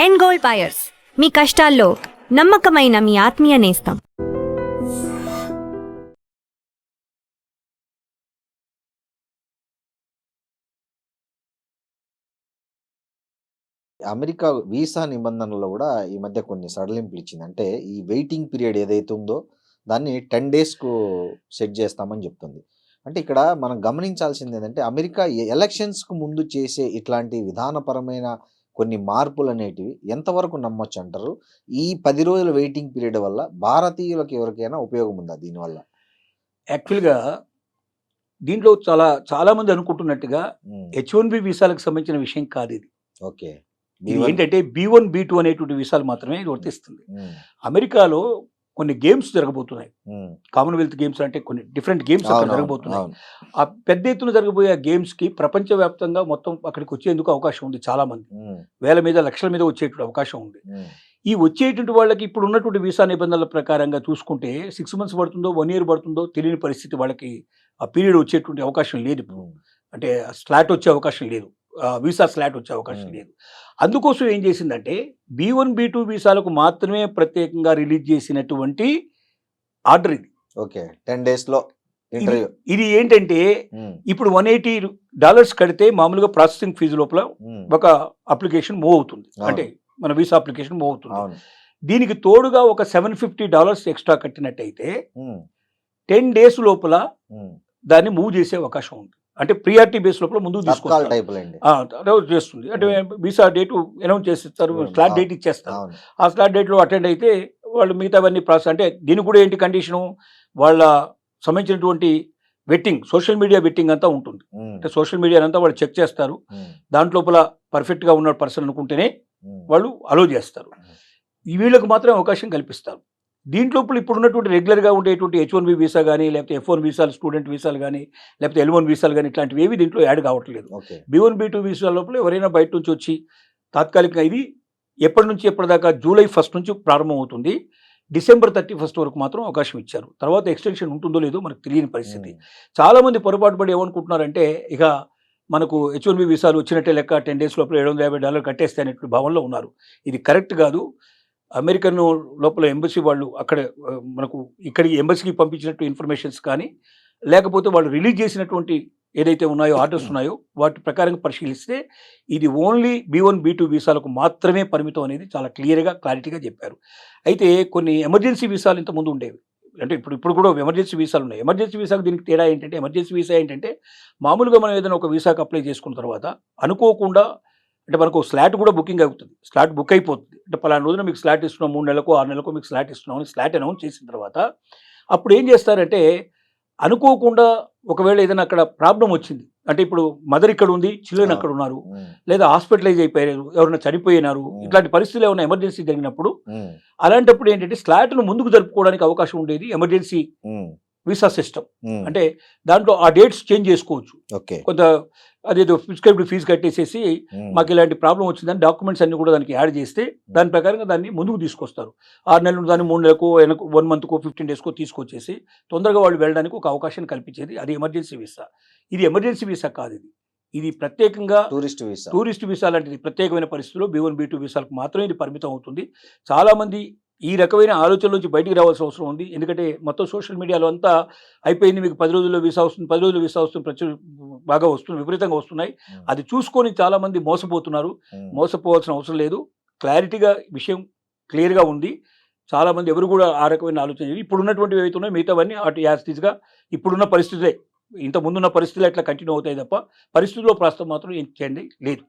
And gold buyers, మీ కష్టాల్లో నమ్మకమైన మీ ఆత్మీయ నేస్తం. అమెరికా వీసా నిబంధనల్లో కూడా ఈ మధ్య కొన్ని సడలింపులు ఇచ్చింది. అంటే ఈ వెయిటింగ్ పీరియడ్ ఏదైతే ఉందో దాన్ని 10 డేస్‌కు సెట్ చేస్తామని చెప్తుంది. అంటే ఇక్కడ మనం గమనించాల్సింది ఏందంటే అమెరికా ఎలక్షన్స్‌కు ముందు చేసే ఇట్లాంటి విధానపరమైన కొన్ని మార్పులనేటివి ఎంతవరకు నమ్మొచ్చంటారు? ఈ 10 రోజుల వెయిటింగ్ పీరియడ్ వల్ల భారతీయులకు ఎవరికైనా ఉపయోగం ఉందా దీనివల్ల? యాక్చువల్‌గా దీంట్లో చాలామంది అనుకుంటున్నట్టుగా హ్మ్. H1B వీసాలకు సంబంధించిన విషయం కాదిది. ఓకే. ఇది B1 ఏంటంటే B1, B2 అనేటువంటి వీసాలు మాత్రమే ఇది వర్తిస్తుంది. హ్మ్. అమెరికాలో కొన్ని గేమ్స్ జరగబోతున్నాయి. హ్మ్. కామన్‌వెల్త్ గేమ్స్ అంటే కొన్ని డిఫరెంట్ గేమ్స్ అక్కడ అవునవును. జరగబోతున్నాయి. అవును. ఆ పెద్ద ఎత్తున జరగబోయే గేమ్స్‌కి ప్రపంచవ్యాప్తంగా మొత్తం అక్కడికి వచ్చేందుకు అవకాశం ఉంది చాలామంది. హ్మ్. వేల మీద, లక్షల మీద వచ్చేటువంటి అవకాశం ఉంది. హ్మ్. ఈ వచ్చేటువంటి వాళ్ళకి ఇప్పుడు ఉన్నటువంటి వీసా నిబంధనల ప్రకారంగా చూసుకుంటే 6 మంత్స్ పడుతుందో, 1 ఇయర్ పడుతుందో తెలియని పరిస్థితి వాళ్ళకి ఆ పీరియడ్ వచ్చేటువంటి అవకాశం లేదు ఇప్పుడు. హ్మ్. అంటే స్లాట్ వచ్చే అవకాశం లేదు. వీసా స్లాట్ వచ్చే అవకాశం లేదు. అందుకోసం ఏం చేసిందంటే B1, B2 వీసాలకు మాత్రమే ప్రత్యేకంగా రిలీజ్ చేసినటువంటి ఆర్డర్ ఇది. ఓకే. 10 డేస్‌లో ఇంటర్వ్యూ. ఇది ఏంటంటే హ్మ్. ఇప్పుడు $180 కడితే మామూలుగా ప్రాసెసింగ్ ఫీజు లోపల హ్మ్. ఒక అప్లికేషన్ మూవ్ అవుతుంది. అవును. అంటే మన వీసా అప్లికేషన్ మూవ్ అవుతుంది. అవును. దీనికి తోడుగా ఒక $750 ఎక్స్ట్రా కట్టినట్టయితే హ్మ్. 10 డేస్ లోపల హ్మ్. దాన్ని మూవ్ చేసే అవకాశం ఉంది. అంటే ప్రియారిటీ బేస్ లోపల ముందుకు తత్కాల్ తీసుకొస్తారు. టైపులండి. అనౌన్స్ చేస్తుంది. అంటే వీసా డేటు అనౌన్స్ చేసిస్తారు, స్లాట్ డేట్ ఇచ్చేస్తారు. అవును. ఆ స్లాట్ డేట్లో అటెండ్ అయితే వాళ్ళు మిగతావన్నీ ప్రాసెస్ అంటే దీనికి కూడా ఏంటి కండిషను వాళ్ళ సంబంధించినటువంటి వెట్టింగ్, సోషల్ మీడియా వెట్టింగ్ అంతా ఉంటుంది. హ్మ్. అంటే సోషల్ మీడియానంతా వాళ్ళు చెక్ చేస్తారు. హ్మ్. దాంట్లోపల పర్ఫెక్ట్‌గా ఉన్న పర్సన్ అనుకుంటేనే హ్మ్. వాళ్ళు అలో చేస్తారు. ఈ వీళ్ళకి మాత్రం అవకాశం కల్పిస్తారు. దీంట్లోపల ఇప్పుడున్నటువంటి రెగ్యులర్‌గా ఉండేటువంటి H1B వీసా గానీ, లేకపోతే F1 వీసాలు, స్టూడెంట్ వీసాలు గానీ, లేకపోతే L1 వీసాలు గానీ ఇట్లాంటివి ఏవి దీంట్లో యాడ్ కావట్లేదు. ఓకే. B1, B2 వీసా లోపల ఎవరైనా బయట నుంచి వచ్చి తాత్కాలికంగా ఇది ఎప్పటి నుంచి ఎప్పటిదాకా జూలై 1 నుంచి ప్రారంభమవుతుంది. డిసెంబర్ 31 వరకు మాత్రం అవకాశం ఇచ్చారు. తర్వాత ఎక్స్టెన్షన్ ఉంటుందో లేదో మనకు తెలియని పరిస్థితి. హ్మ్. చాలామంది పొరపాటు పడి ఏమనుకుంటున్నారంటే ఇక మనకు H1B వీసాలు వచ్చినట్టే లెక్క 10 డేస్ లోపల $750 కట్టేస్తే అనేటువంటి భావనలో ఉన్నారు. ఇది కరెక్ట్ కాదు. అమెరికన్ లోపల ఎంబసీ వాళ్ళు అక్కడ మనకు ఇక్కడికి ఎంబసీకి పంపించినట్టు ఇన్ఫర్మేషన్స్ కానీ, లేకపోతే వాళ్ళు రిలీజ్ చేసినటువంటి ఏదైతే ఉన్నాయో ఆర్డర్స్ ఉన్నాయో వాటి ప్రకారంగా పరిశీలిస్తే ఇది ఓన్లీ B1, B2 వీసాలకు మాత్రమే పరిమితం అనేది చాలా క్లారిటీగా చెప్పారు. అయితే కొన్ని ఎమర్జెన్సీ వీసాలు ఇంతకుముందు ఉండేవి. అంటే ఇప్పుడు కూడా ఎమర్జెన్సీ వీసాలు ఉన్నాయి. ఎమర్జెన్సీ వీసాకు దీనికి తేడా ఏంటంటే ఎమర్జెన్సీ వీసా ఏంటంటే మామూలుగా మనం ఏదైనా ఒక వీసాకు అప్లై చేసుకున్న తర్వాత అనుకోకుండా అంటే మనకు స్లాట్ కూడా బుకింగ్ అవుతుంది. స్లాట్ బుక్ అయిపోతుంది. అంటే పలానా రోజున మీకు స్లాట్ ఇస్తున్నాం 3 నెలలకో, 6 నెలలకో మీకు స్లాట్ ఇస్తున్నాం అని స్లాట్ అనౌన్స్ చేసిన తర్వాత అప్పుడు ఏం చేస్తారంటే అనుకోకుండా ఒకవేళ ఏదైనా అక్కడ ప్రాబ్లమ్ వచ్చింది. అంటే ఇప్పుడు మదర్ ఇక్కడ ఉంది, చిల్డ్రన్ అక్కడ ఉన్నారు, హ్మ్. లేదా హాస్పిటలైజ్ అయిపోయారు, ఎవరైనా చనిపోయినారు, ఇట్లాంటి పరిస్థితులు ఏమైనా ఎమర్జెన్సీ జరిగినప్పుడు హ్మ్. అలాంటప్పుడు ఏంటంటే స్లాట్‌ను ముందుకు జరుపుకోవడానికి అవకాశం ఉండేది ఎమర్జెన్సీ హ్మ్. Visa system. హ్మ్. అంటే దాంట్లో ఆ డేట్స్ చేంజ్ చేసుకోవచ్చు. ఓకే. కొంత అదేదో ప్రిస్క్రైబ్డ్ ఫీజు కట్టేసేసి హ్మ్. మాకు ఇలాంటి ప్రాబ్లం వచ్చిందని డాక్యుమెంట్స్ అన్ని కూడా దానికి యాడ్ చేస్తే దాని ప్రకారంగా దాన్ని ముందుకు తీసుకొస్తారు. 6 నెలలు దాన్ని 3 నెలలకో, 1 మంత్‌కో, 15 డేస్‌కో తీసుకొచ్చేసి తొందరగా వాళ్ళు వెళ్ళడానికి ఒక అవకాశాన్ని కల్పించేది. అది ఎమర్జెన్సీ వీసా. ఇది ఎమర్జెన్సీ వీసా కాదు ఇది. ఇది ప్రత్యేకంగా టూరిస్ట్ వీసా. టూరిస్ట్ వీసా లాంటిది ప్రత్యేకమైన పరిస్థితుల్లో B1, B2 వీసాలకు మాత్రమే ఇది పరిమితం అవుతుంది. చాలామంది ఈ రకమైన ఆలోచనల నుంచి బయటికి రావాల్సిన అవసరం ఉంది. ఎందుకంటే మొత్తం సోషల్ మీడియాలో అంతా అయిపోయింది, మీకు 10 రోజుల్లో వీసా వస్తుంది, 10 రోజుల్లో వీసా వస్తుంది, బాగా వస్తుంది, విపరీతంగా వస్తున్నాయి. హ్మ్. అది చూసుకొని చాలామంది మోసపోతున్నారు. హ్మ్. మోసపోవాల్సిన అవసరం లేదు. క్లారిటీగా విషయం క్లియర్‌గా ఉంది. చాలామంది ఎవరు కూడా ఆ రకమైన ఆలోచన చేయరు. ఇప్పుడున్నటువంటివి ఏవైతే ఉన్నాయో మిగతావన్నీ అటు యాజ్ ఇట్ ఈస్‌గా ఇప్పుడున్న పరిస్థితులే. ఇంతకుముందున్న పరిస్థితులే అట్లా కంటిన్యూ అవుతాయి తప్ప పరిస్థితుల్లో ప్రస్తుతం మాత్రం ఏం చేంజ్ లేదు.